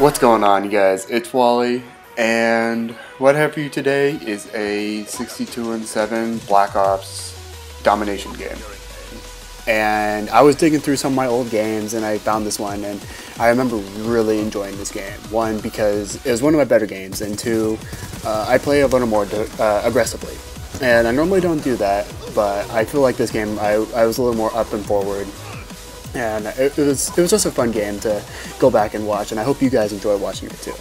What's going on, you guys? It's Wally, and what I have for you today is a 62-7 Black Ops domination game. And I was digging through some of my old games, and I found this one, and I remember really enjoying this game. One, because it was one of my better games, and two, I play a little more aggressively. And I normally don't do that, but I feel like this game, I was a little more up and forward. And it was just a fun game to go back and watch, and I hope you guys enjoy watching it too.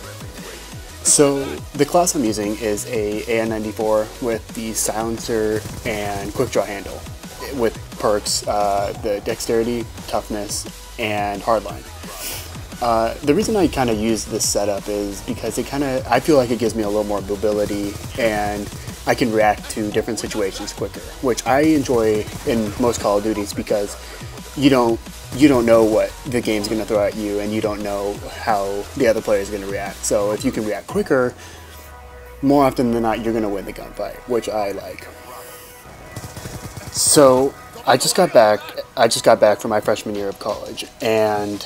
So the class I'm using is a AN94 with the silencer and quick draw handle, with perks, the dexterity, toughness, and hardline. The reason I kind of use this setup is because I feel like it gives me a little more mobility, and I can react to different situations quicker, which I enjoy in most Call of Duties because you don't know what the game's going to throw at you, and you don't know how the other player is going to react. So if you can react quicker, more often than not, you're going to win the gunfight, which I like. So I just got back from my freshman year of college, and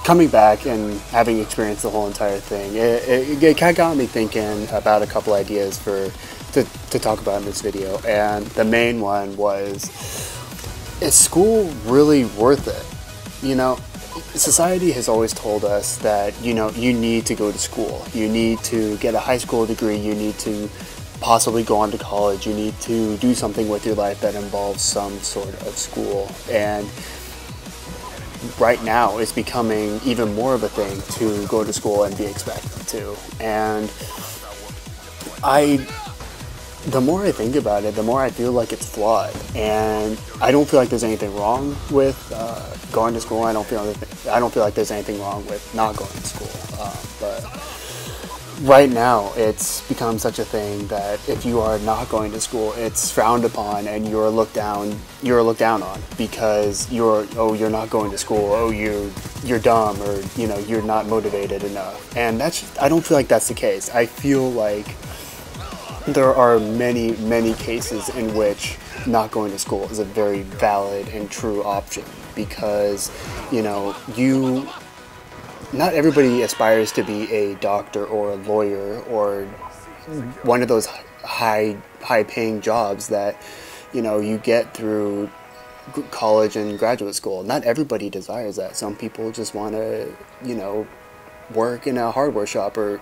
coming back and having experienced the whole entire thing, it kind of got me thinking about a couple ideas to talk about in this video, and the main one was, is school really worth it? You know, society has always told us that, you need to go to school. You need to get a high school degree. You need to possibly go on to college. You need to do something with your life that involves some sort of school. And right now it's becoming even more of a thing to go to school and be expected to. And the more I think about it, the more I feel like it's flawed, and I don't feel like there's anything wrong with going to school. I don't feel like there's anything wrong with not going to school. But right now, it's become such a thing that if you are not going to school, it's frowned upon, and you're looked down on because you're not going to school. Oh, you're dumb, or you're not motivated enough. And I don't feel like that's the case. I feel like there are many cases in which not going to school is a very valid and true option, because not everybody aspires to be a doctor or a lawyer or one of those high paying jobs that you get through college and graduate school. Not everybody desires that. Some people just want to work in a hardware shop or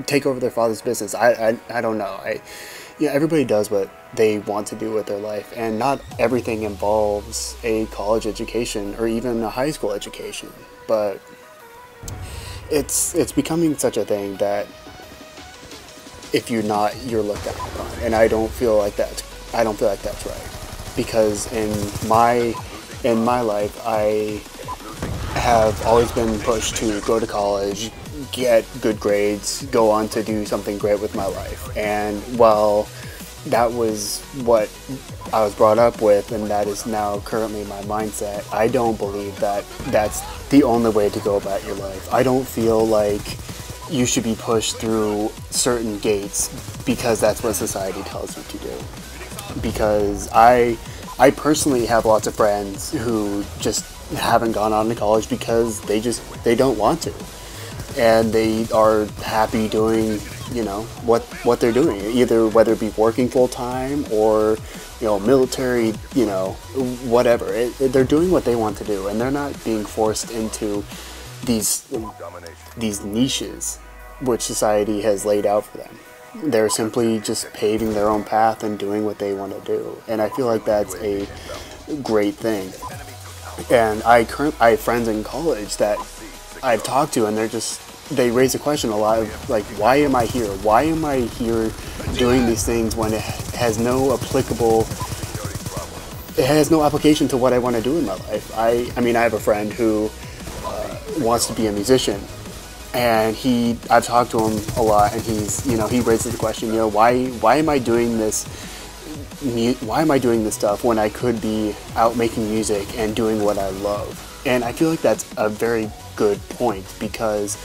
take over their father's business. I don't know. Everybody does what they want to do with their life, and not everything involves a college education or even a high school education. But it's becoming such a thing that if you're not, you're looked down upon, and I don't feel like that's right, because in my life I have always been pushed to go to college, get good grades, go on to do something great with my life. And while that was what I was brought up with, and that is now currently my mindset, I don't believe that that's the only way to go about your life. I don't feel like you should be pushed through certain gates because that's what society tells you to do. Because I personally have lots of friends who just haven't gone on to college because they don't want to. And they are happy doing, what they're doing, either whether it be working full time or, military, whatever. They're doing what they want to do, and they're not being forced into these niches which society has laid out for them. They're simply just paving their own path and doing what they want to do, and I feel like that's a great thing. And I have friends in college that I've talked to, and they raise the question a lot of, like, why am I here? Why am I here doing these things when it has no application to what I want to do in my life? I have a friend who wants to be a musician, and I've talked to him a lot, and he raises the question, why am I doing this? Why am I doing this stuff when I could be out making music and doing what I love? And I feel like that's a very good point, because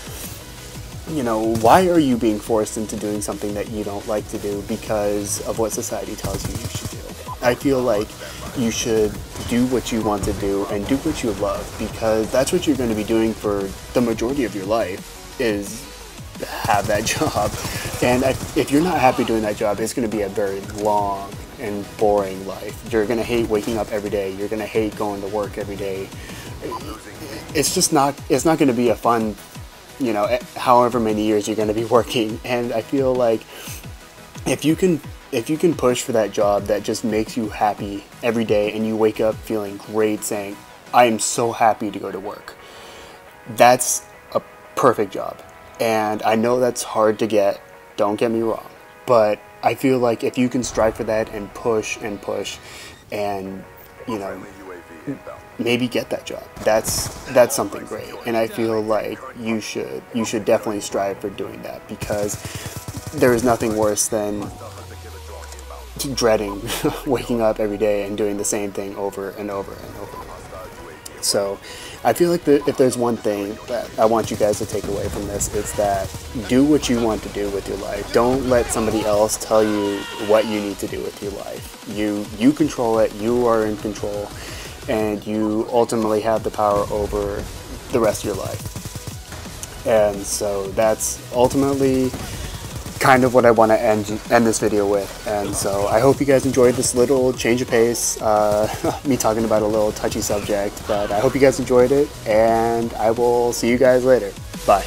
why are you being forced into doing something that you don't like to do because of what society tells you you should do? I feel like you should do what you want to do and do what you love, because that's what you're going to be doing for the majority of your life. is have that job. And if you're not happy doing that job, it's going to be a very long and boring life. You're going to hate waking up every day. You're going to hate going to work every day. It's just not, it's not going to be a fun, you know, however many years you're going to be working. And I feel like if you can push for that job that just makes you happy every day, and you wake up feeling great saying, I am so happy to go to work, that's a perfect job. And I know that's hard to get, don't get me wrong, but I feel like if you can strive for that and push and, you know, maybe get that job, that's something great. And I feel like you should definitely strive for doing that, because there is nothing worse than dreading waking up every day and doing the same thing over and over and over. So I feel like if there's one thing that I want you guys to take away from this, it's that do what you want to do with your life. Don't let somebody else tell you what you need to do with your life. You control it, you are in control, and you ultimately have the power over the rest of your life. And so that's ultimately kind of what I want to end this video with. And so I hope you guys enjoyed this little change of pace, me talking about a little touchy subject, but I hope you guys enjoyed it, and I will see you guys later. Bye.